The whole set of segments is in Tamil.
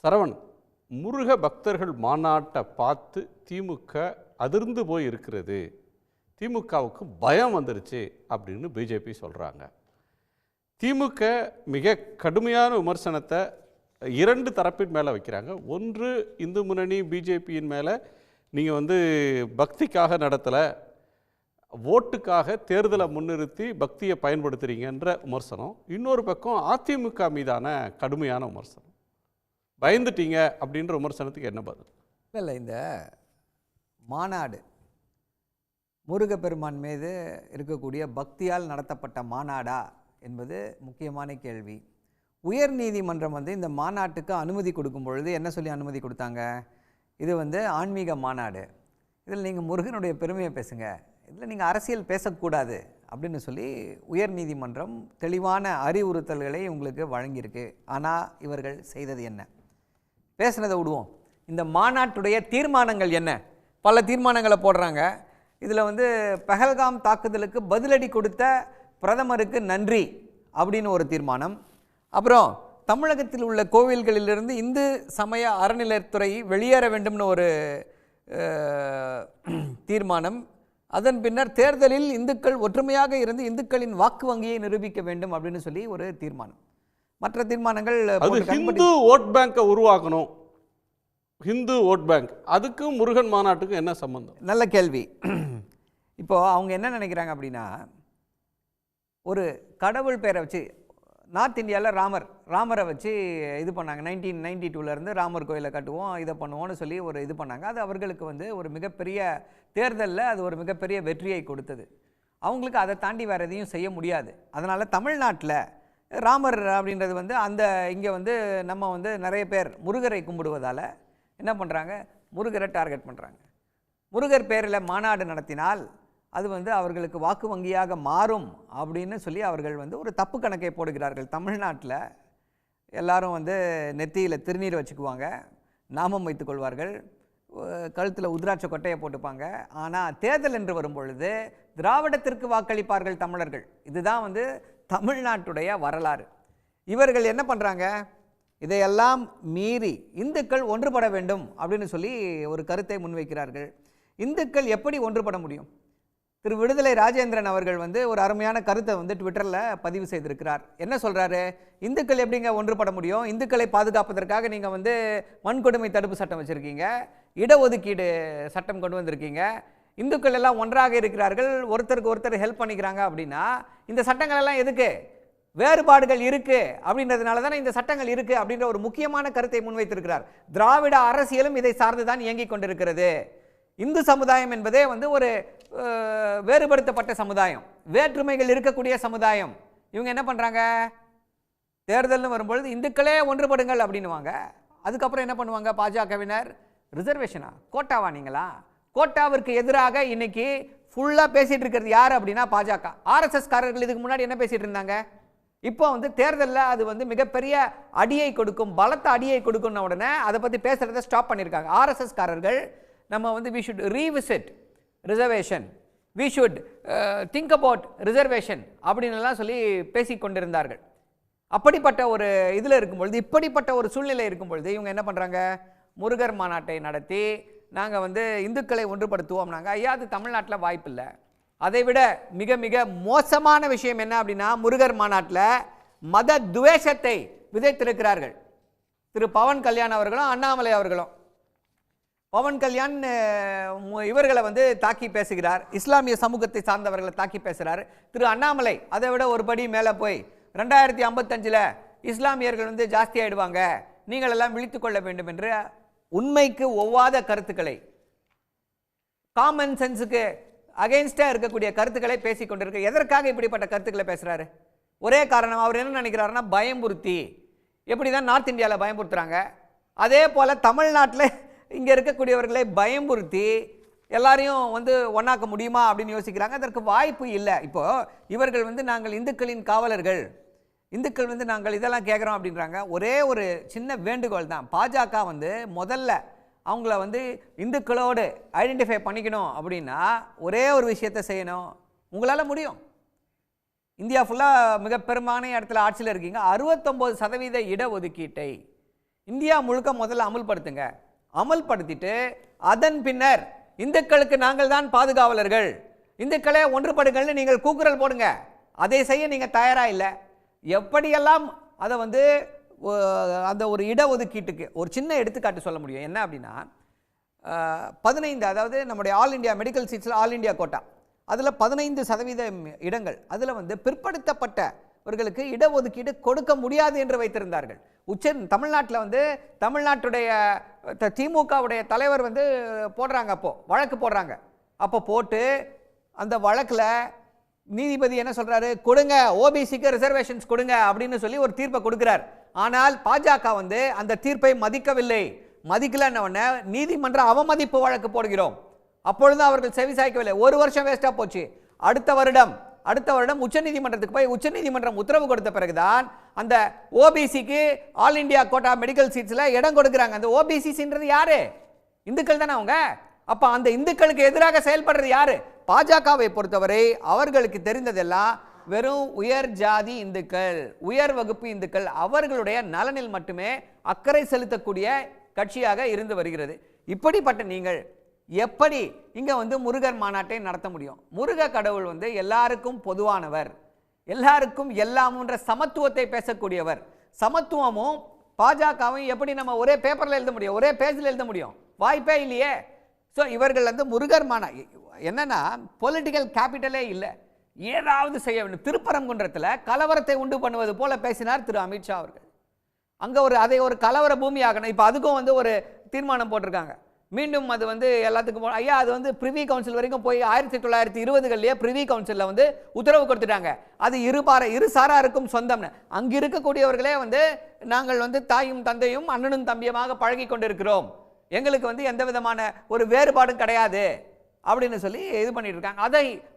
சரவண், முருக பக்தர்கள் மாநாட்டை பார்த்து திமுக அதிர்ந்து போய் இருக்கிறது, திமுகவுக்கு பயம் வந்துருச்சு அப்படின்னு பிஜேபி சொல்கிறாங்க. திமுக மிக கடுமையான விமர்சனத்தை இரண்டு தரப்பின் மேலே வைக்கிறாங்க. ஒன்று, இந்து முன்னணி பிஜேபியின் மேலே நீங்கள் பக்திக்காக நடத்தலை, ஓட்டுக்காக தேர்தலை முன்னிறுத்தி பக்தியை பயன்படுத்துகிறீங்கன்ற விமர்சனம். இன்னொரு பக்கம் அதிமுக மீதான கடுமையான விமர்சனம். பயந்துட்டீங்க அப்படின்ற விமர்சனத்துக்கு என்ன பதில்? இல்லை, இந்த மாநாடு முருகப்பெருமான் மீது இருக்கக்கூடிய பக்தியால் நடத்தப்பட்ட மாநாடா என்பது முக்கியமான கேள்வி. உயர் நீதிமன்றம் இந்த மாநாட்டுக்கு அனுமதி கொடுக்கும் பொழுது என்ன சொல்லி அனுமதி கொடுத்தாங்க? இது ஆன்மீக மாநாடு, இதில் நீங்கள் முருகனுடைய பெருமையை பேசுங்க, இதில் நீங்கள் அரசியல் பேசக்கூடாது அப்படின்னு சொல்லி உயர் நீதிமன்றம் தெளிவான அறிவுறுத்தல்களை உங்களுக்கு வழங்கியிருக்கு. ஆனால் இவர்கள் செய்தது என்ன? பேசுனதை விடுவோம், இந்த மாநாட்டுடைய தீர்மானங்கள் என்ன? பல தீர்மானங்களை போடுறாங்க. இதில் பஹல்காம் தாக்குதலுக்கு பதிலடி கொடுத்த பிரதமருக்கு நன்றி அப்படின்னு ஒரு தீர்மானம். அப்புறம் தமிழகத்தில் உள்ள கோவில்களிலிருந்து இந்து சமய அறநிலையத்துறை வெளியேற வேண்டும்னு ஒரு தீர்மானம். அதன் பின்னர் தேர்தலில் இந்துக்கள் ஒற்றுமையாக இருந்து இந்துக்களின் வாக்கு வங்கியை நிரூபிக்க வேண்டும் அப்படின்னு சொல்லி ஒரு தீர்மானம். மற்ற தீர்மானங்கள் ஹிந்து ஓட் பேங்கை உருவாக்கணும், ஹிந்து ஓட் பேங்க், அதுக்கும் முருகன் மாநாட்டுக்கும் என்ன சம்பந்தம்? நல்ல கேள்வி. இப்போ அவங்க என்ன நினைக்கிறாங்க அப்படின்னா, ஒரு கடவுள் பேரை வச்சு நார்த் இந்தியாவில் ராமரை வச்சு இது பண்ணாங்க. 1992 ராமர் கோயிலை கட்டுவோம், இதை பண்ணுவோம்னு சொல்லி ஒரு இது பண்ணாங்க. அது அவர்களுக்கு ஒரு மிகப்பெரிய தேர்தலில் அது ஒரு மிகப்பெரிய வெற்றியை கொடுத்தது. அவங்களுக்கு அதை தாண்டி வேறு எதையும் செய்ய முடியாது. அதனால் தமிழ்நாட்டில் ராமர் அப்படின்றது அந்த இங்கே நம்ம நிறைய பேர் முருகரை கும்பிடுவதால் என்ன பண்ணுறாங்க, முருகரை டார்கெட் பண்ணுறாங்க. முருகர் பேரில் மாநாடு நடத்தினால் அது அவர்களுக்கு வாக்கு வங்கியாக மாறும் அப்படின்னு சொல்லி அவர்கள் ஒரு தப்பு கணக்கை போடுகிறார்கள். தமிழ்நாட்டில் எல்லாரும் நெத்தியில் திருநீர் வச்சுக்குவாங்க, நாமம் வைத்துக் கொள்வார்கள், கழுத்தில் உதிராட்ச கொட்டையை போட்டுப்பாங்க. ஆனால் தேர்தல் என்று வரும்பொழுது திராவிடத்திற்கு வாக்களிப்பார்கள் தமிழர்கள். இதுதான் தமிழ்நாட்டுடைய வரலாறு. இவர்கள் என்ன பண்ணுறாங்க, இதையெல்லாம் மீறி இந்துக்கள் ஒன்றுபட வேண்டும் அப்படின்னு சொல்லி ஒரு கருத்தை முன்வைக்கிறார்கள். இந்துக்கள் எப்படி ஒன்றுபட முடியும்? திரு விடுதலை ராஜேந்திரன் அவர்கள் ஒரு அருமையான கருத்தை ட்விட்டரில் பதிவு செய்திருக்கிறார். என்ன சொல்கிறாரு? இந்துக்கள் எப்படிங்க ஒன்றுபட முடியும்? இந்துக்களை பாதுகாப்பதற்காக நீங்கள் வன்கொடுமை தடுப்பு சட்டம் வச்சுருக்கீங்க, இடஒதுக்கீடு சட்டம் கொண்டு வந்திருக்கீங்க, இந்துக்கள் எல்லாம் ஒன்றாக இருக்கிறார்கள், ஒருத்தருக்கு ஒருத்தர் ஹெல்ப் பண்ணிக்கிறாங்க. அப்படின்னா இந்த சட்டங்கள் எல்லாம் எதுக்கு? வேறுபாடுகள் இருக்கு அப்படின்றதுனால தானே இந்த சட்டங்கள் இருக்கு அப்படின்ற ஒரு முக்கியமான கருத்தை முன்வைத்திருக்கிறார். திராவிட அரசியலும் இதை சார்ந்துதான் இயங்கிக் கொண்டிருக்கிறது. இந்து சமுதாயம் என்பதே ஒரு வேறுபடுத்தப்பட்ட சமுதாயம், வேற்றுமைகள் இருக்கக்கூடிய சமுதாயம். இவங்க என்ன பண்றாங்க, தேர்தல்னு வரும்பொழுது இந்துக்களே ஒன்றுபடுங்கள் அப்படின்னுவாங்க. அதுக்கப்புறம் என்ன பண்ணுவாங்க பாஜகவினர்? ரிசர்வேஷனா, கோட்டாவா? நீங்களா கோட்டாவிற்கு எதிராக இன்னைக்கு ஃபுல்லா பேசிட்டு இருக்கிறது யார் அப்படின்னா பாஜக. ஆர்எஸ்எஸ் காரர்கள் இதுக்கு முன்னாடி என்ன பேசிட்டு இருந்தாங்க? இப்போ தேர்தலில் அது மிகப்பெரிய அடியை கொடுக்கும், பலத்த அடியை கொடுக்கும் உடனே அதை பற்றி பேசுறதை ஸ்டாப் பண்ணியிருக்காங்க. ஆர்எஸ்எஸ் காரர்கள் நம்ம we should revisit reservation, we should think about reservation அப்படின்னுலாம் சொல்லி பேசிக் கொண்டிருந்தார்கள். அப்படிப்பட்ட ஒரு இதில் இருக்கும்பொழுது, இப்படிப்பட்ட ஒரு சூழ்நிலை இருக்கும்பொழுது இவங்க என்ன பண்ணுறாங்க, முருகர் மாநாட்டை நடத்தி நாங்கள் இந்துக்களை ஒன்றுபடுத்துவோம்னாங்க. ஐயா, அது தமிழ்நாட்டில் வாய்ப்பில்லை. அதை விட மிக மிக மோசமான விஷயம் என்ன அப்படின்னா, முருகர் மாநாட்டில் மத துவேஷத்தை விதைத்திருக்கிறார்கள் திரு பவன் கல்யாண் அவர்களும் அண்ணாமலை அவர்களும். பவன் கல்யாண் இவர்களை தாக்கி பேசுகிறார், இஸ்லாமிய சமூகத்தை சார்ந்தவர்களை தாக்கி பேசுகிறார். திரு அண்ணாமலை அதை விட ஒரு படி மேலே போய் 2055 இஸ்லாமியர்கள் ஜாஸ்தி ஆயிடுவாங்க, நீங்கள் எல்லாம் விழித்துக் கொள்ள வேண்டும் என்று உண்மைக்கு ஒவ்வாத கருத்துக்களை, காமன் சென்ஸுக்கு அகைன்ஸ்டா இருக்கக்கூடிய கருத்துக்களை பேசிக் கொண்டிருக்க. எதற்காக இப்படிப்பட்ட கருத்துக்களை பேசுறாரு? ஒரே காரணம், அவர் என்ன நினைக்கிறாருன்னா பயம்புறுத்தி. எப்படிதான் நார்த் இந்தியாவில் பயம்புறுத்துறாங்க, அதே போல தமிழ்நாட்டில் இங்கே இருக்கக்கூடியவர்களை பயம்புறுத்தி எல்லாரையும் ஒன்னாக்க முடியுமா அப்படின்னு யோசிக்கிறாங்க. அதற்கு வாய்ப்பு இல்லை. இப்போ இவர்கள் நாங்கள் இந்துக்களின் காவலர்கள், இந்துக்கள் நாங்கள் இதெல்லாம் கேட்குறோம் அப்படின்றாங்க. ஒரே ஒரு சின்ன வேண்டுகோள் தான், பாஜக முதல்ல அவங்கள இந்துக்களோடு ஐடென்டிஃபை பண்ணிக்கணும் அப்படின்னா ஒரே ஒரு விஷயத்தை செய்யணும். உங்களால் முடியும். இந்தியா ஃபுல்லாக மிக பெரும்பாலான இடத்துல ஆட்சியில் இருக்கீங்க. 69% இடஒதுக்கீட்டை இந்தியா முழுக்க முதல்ல அமல்படுத்துங்க. அமல்படுத்திட்டு அதன் பின்னர் இந்துக்களுக்கு நாங்கள் தான் பாதுகாவலர்கள், இந்துக்களே ஒன்றுபடுங்கள்னு நீங்கள் கூக்குரல் போடுங்க. அதை செய்ய நீங்கள் தயாராக இல்லை. எப்படியெல்லாம் அதை வந்து அந்த ஒரு இடஒதுக்கீட்டுக்கு ஒரு சின்ன எடுத்துக்காட்டு சொல்ல முடியும். என்ன அப்படின்னா 15, அதாவது நம்முடைய ஆல் இண்டியா மெடிக்கல் சீட்ஸில் ஆல் இண்டியா கோட்டா, அதில் 15% இடங்கள், அதில் வந்து பிற்படுத்தப்பட்டவர்களுக்கு இடஒதுக்கீடு கொடுக்க முடியாது என்று வைத்திருந்தார்கள். தமிழ்நாட்டில் வந்து தமிழ்நாட்டுடைய திமுகவுடைய தலைவர் வந்து போடுறாங்க, வழக்கு போடுறாங்க. அப்போ போட்டு அந்த வழக்கில் நீதிபதி என்ன சொல்றாரு, கொடுங்க ஓபிசிக்கு ரிசர்வேஷன்ஸ் கொடுங்க அப்படின்னு சொல்லி ஒரு தீர்ப்பை கொடுக்கிறார். ஆனால் பாஜக வந்து அந்த தீர்ப்பை மதிக்கவில்லை. மதிக்கலன்னு நீதிமன்ற அவமதிப்பு வழக்கு போடுகிறோம். அப்பொழுது அவர்கள் செவிசாய்க்கவில்லை. ஒரு வருஷம் வேஸ்டா போச்சு. அடுத்த வருடம் உச்சநீதிமன்றத்துக்கு போய் உச்சநீதிமன்றம் உத்தரவு கொடுத்த பிறகுதான் அந்த ஓபிசிக்கு ஆல் இண்டியா கோட்டா மெடிக்கல் சீட்ஸ்ல இடம் கொடுக்கிறாங்க. அந்த ஓபிசின்றது யாரு? இந்துக்கள் தானே அவங்க. அப்ப அந்த இந்துக்களுக்கு எதிராக செயல்படுறது யாரு? பாஜகவை பொறுத்தவரை அவர்களுக்கு தெரிந்ததெல்லாம் வெறும் உயர் ஜாதி இந்துக்கள், உயர் வகுப்பு இந்துக்கள், அவர்களுடைய நலனில் மட்டுமே அக்கறை செலுத்தக்கூடிய கட்சியாக இருந்து வருகிறது. இப்படிப்பட்ட நீங்கள் எப்படி இங்க வந்து முருகர் மாநாட்டை நடத்த முடியும்? முருக கடவுள் வந்து எல்லாருக்கும் பொதுவானவர், எல்லாருக்கும் எல்லாம்ன்ற சமத்துவத்தை பேசக்கூடியவர். சமத்துவமும் பாஜகவும் எப்படி நம்ம ஒரே பேப்பர்ல எழுத முடியும், ஒரே பேஜில் எழுத முடியும்? வாய்ப்பே இல்லையே. ஸோ இவர்கள் வந்து முருகர் என்னன்னா பொலிட்டிக்கல் கேபிட்டலே இல்லை, ஏதாவது செய்ய வேண்டும். திருப்பரங்குன்றத்தில் கலவரத்தை உண்டு பண்ணுவது போல பேசினார் திரு அமித்ஷா அவர்கள். அங்கே அதை ஒரு கலவர பூமி ஆகணும். இப்போ அதுக்கும் வந்து ஒரு தீர்மானம் போட்டிருக்காங்க. மீண்டும் அது வந்து எல்லாத்துக்கும் ஐயா அது வந்து பிரிவி கவுன்சில் வரைக்கும் போய் 1920களிலேயே பிரிவி கவுன்சிலில் வந்து உத்தரவு கொடுத்துட்டாங்க. அது இரு சாராருக்கும் சொந்தம்னு. அங்கே இருக்கக்கூடியவர்களே வந்து நாங்கள் வந்து தாயும் தந்தையும் அண்ணனும் தம்பியுமாக பழகி கொண்டிருக்கிறோம், எங்களுக்கு வந்து எந்த விதமான ஒரு வேறுபாடும் கிடையாது அப்படின்னு சொல்லி இது பண்ணிட்டு இருக்காங்க.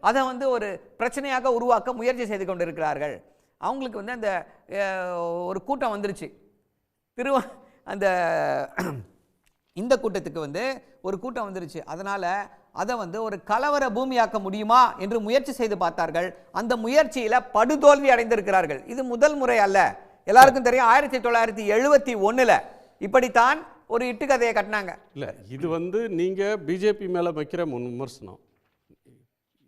அதை வந்து ஒரு பிரச்சனையாக உருவாக்க முயற்சி செய்து கொண்டிருக்கிறார்கள். அவங்களுக்கு வந்து அந்த ஒரு கூட்டம் வந்துருச்சு, அந்த இந்த கூட்டத்துக்கு வந்து ஒரு கூட்டம் வந்துருச்சு. அதனால அதை வந்து ஒரு கலவர பூமியாக்க முடியுமா என்று முயற்சி செய்து பார்த்தார்கள். அந்த முயற்சியில படுதோல்வி அடைந்திருக்கிறார்கள். இது முதல் முறை அல்ல, எல்லாருக்கும் தெரியும். 1971 இப்படித்தான் ஒரு இட்டு கதையை கட்டினாங்க. இல்லை, இது வந்து நீங்கள் பிஜேபி மேலே வைக்கிற விமர்சனம்.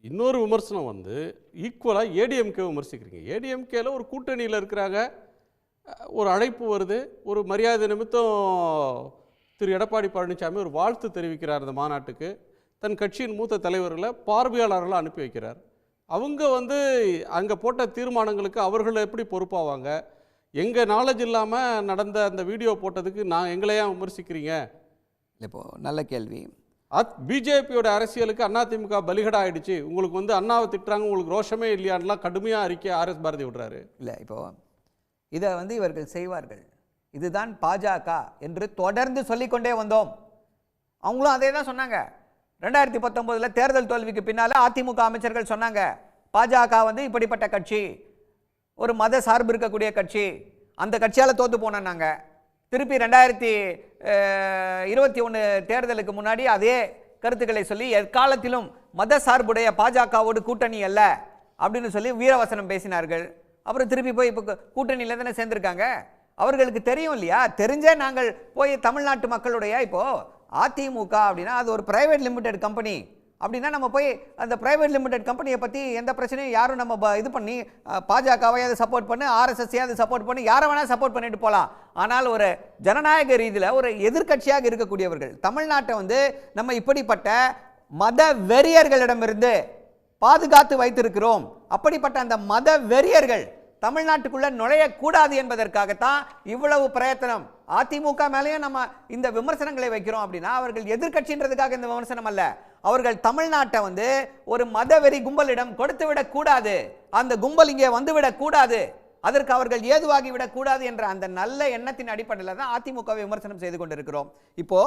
இன்னொரு விமர்சனம் வந்து ஈக்குவலாக ஏடிஎம்கே விமர்சிக்கிறீங்க. ஏடிஎம்கேல ஒரு கூட்டணியில் இருக்கிறாங்க, ஒரு அழைப்பு வருது, ஒரு மரியாதை நிமித்தம் திரு எடப்பாடி பழனிசாமி ஒரு வாழ்த்து தெரிவிக்கிறார் இந்த மாநாட்டுக்கு. தன் கட்சியின் மூத்த தலைவர்களை பார்வையாளர்களை அனுப்பி வைக்கிறார். அவங்க வந்து அங்கே போட்ட தீர்மானங்களுக்கு அவர்கள் எப்படி பொறுப்பாவாங்க? எங்கள் நாலேஜ் இல்லாமல் நடந்த அந்த வீடியோ போட்டதுக்கு எங்களையா விமர்சிக்கிறீங்க? இப்போ நல்ல கேள்வி. பிஜேபியோட அரசியலுக்கு அதிமுக பலிகடா ஆயிடுச்சு, உங்களுக்கு வந்து அண்ணாவை திட்டுறாங்க, உங்களுக்கு ரோஷமே இல்லையான்லாம் கடுமையாக அறிக்கை ஆர்எஸ் பாரதி விடுறாரு. இல்லை, இப்போ இதை வந்து இவர்கள் செய்வார்கள், இதுதான் பாஜக என்று தொடர்ந்து சொல்லிக்கொண்டே வந்தோம். அவங்களும் அதே தான் சொன்னாங்க. 2019 தேர்தல் தோல்விக்கு பின்னால் அதிமுக அமைச்சர்கள் சொன்னாங்க, பாஜக வந்து இப்படிப்பட்ட கட்சி, ஒரு மத சார்பு இருக்கக்கூடிய கட்சி, அந்த கட்சியால் தோத்து போனாங்க. திருப்பி 2021 தேர்தலுக்கு முன்னாடி அதே கருத்துக்களை சொல்லி எக்காலத்திலும் மத சார்புடைய பாஜகவோடு கூட்டணி அல்ல அப்படின்னு சொல்லி வீரவசனம் பேசினார்கள். அப்புறம் திருப்பி போய் இப்போ கூட்டணியில் தானே சேர்ந்திருக்காங்க. அவர்களுக்கு தெரியும் இல்லையா? தெரிஞ்சே நாங்கள் போய் தமிழ்நாட்டு மக்களுடைய, இப்போ அதிமுக அப்படின்னா அது ஒரு பிரைவேட் லிமிடெட் கம்பெனி அப்படின்னா நம்ம போய் அந்த பிரைவேட் லிமிடெட் கம்பெனியை பற்றி எந்த பிரச்சனையும் யாரும் நம்ம இது பண்ணி பாஜகவை அதை சப்போர்ட் பண்ணி, ஆர்எஸ்எஸ்ஸை அதை சப்போர்ட் பண்ணி, யாரை வேணால் சப்போர்ட் பண்ணிட்டு போகலாம். ஆனால் ஒரு ஜனநாயக ரீதியில் ஒரு எதிர்கட்சியாக இருக்கக்கூடியவர்கள் தமிழ்நாட்டை வந்து நம்ம இப்படிப்பட்ட மத வெறியர்களிடமிருந்து பாதுகாத்து வைத்திருக்கிறோம். அப்படிப்பட்ட அந்த மத வெறியர்கள் தமிழ்நாட்டுக்குள்ள நுழையக்கூடாது என்பதற்காகத்தான் இவ்வளவு பிரயத்தனம். அதிமுக மேலேயும் நம்ம இந்த விமர்சனங்களை வைக்கிறோம் அப்படின்னா அவர்கள் எதிர்கட்சின்றதுக்காக இந்த விமர்சனம் அல்ல. அவர்கள் தமிழ்நாட்டை வந்து ஒரு மதவெறி கும்பலிடம் கொடுத்து விடக்கூடாது, அந்த கும்பல் இங்கே வந்துவிடக் கூடாது, அதற்கு அவர்கள் ஏதுவாகி விடக்கூடாது என்ற அந்த நல்ல எண்ணத்தின் அடிப்படையில் தான் அதிமுக விமர்சனம் செய்து கொண்டிருக்கிறோம். இப்போ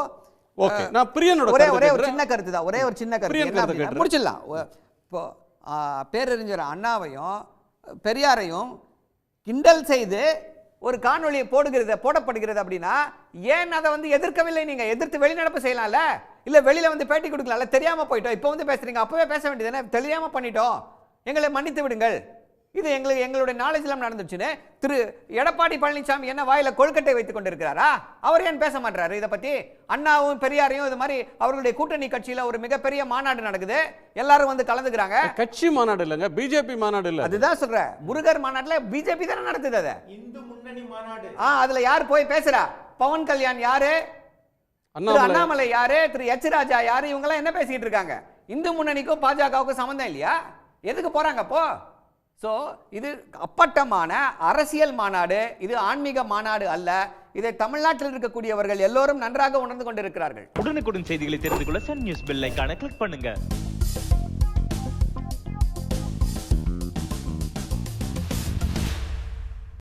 ஒரே ஒரு சின்ன கருத்து தான், ஒரே ஒரு சின்ன கருத்து முடிச்சிடலாம். இப்போ பேரறிஞர் அண்ணாவையும் பெரியாரையும் கிண்டல் செய்து ஒரு காணொலியை போடப்படுகிறது அப்படின்னா ஏன் அதை வந்து எதிர்க்கவில்லை? நீங்க எதிர்த்து வெளிநடப்பு செய்யலாம்ல, இல்ல வெளியில வந்து பேட்டி கொடுக்கலாம்ல. தெரியாம போயிட்டோம், இப்போ வந்து பேசுறீங்க, அப்பவே பேச வேண்டியதுதானே. தெரியாம பண்ணிட்டோம், எங்களை மன்னித்து விடுங்கள். இது எங்களுடைய நாலேஜ்லாம் நடந்துச்சுன்னு திரு எடப்பாடி பழனிசாமி என்ன வாயில கொழுக்கட்டை வைத்துக் கொண்டிருக்கிறாரா? அவர் ஏன் பேச மாட்டாரு இதை பத்தி? அண்ணாவும் பெரியாரையும் இது மாதிரி அவர்களுடைய கூட்டணி கட்சியில ஒரு மிகப்பெரிய மாநாடு நடக்குது, எல்லாரும் வந்து கலந்துக்கிறாங்க. கட்சி மாநாடு இல்லைங்க, பிஜேபி மாநாடு இல்ல. அதுதான் சொல்றேன், முருகர் மாநாட்டுல பிஜேபி தானே நடத்துது. அதை இந்து முன்னணி மாநாடு. அதுல யார் போய் பேசுறா? பவன் கல்யாண் யாரு, அண்ணாமலை யாரு, திரு எச் ராஜா யாரு, இவங்க எல்லாம் என்ன பேசிட்டு இருக்காங்க? இந்து முன்னணிக்கும் பாஜகவுக்கும் சம்பந்தம் இல்லையா? எதுக்கு போறாங்க அப்போ? சோ இது அப்பட்டமான அரசியல் மாநாடு, இது ஆன்மீக மாநாடு அல்ல. இதை தமிழ்நாட்டில் இருக்கக்கூடியவர்கள் எல்லோரும் நன்றாக உணர்ந்து கொண்டிருக்கிறார்கள். உடனுக்குடன் செய்திகளை தெரிந்து கொள்ள சன் நியூஸ் பெல் ஐகானை கிளிக் பண்ணுங்க.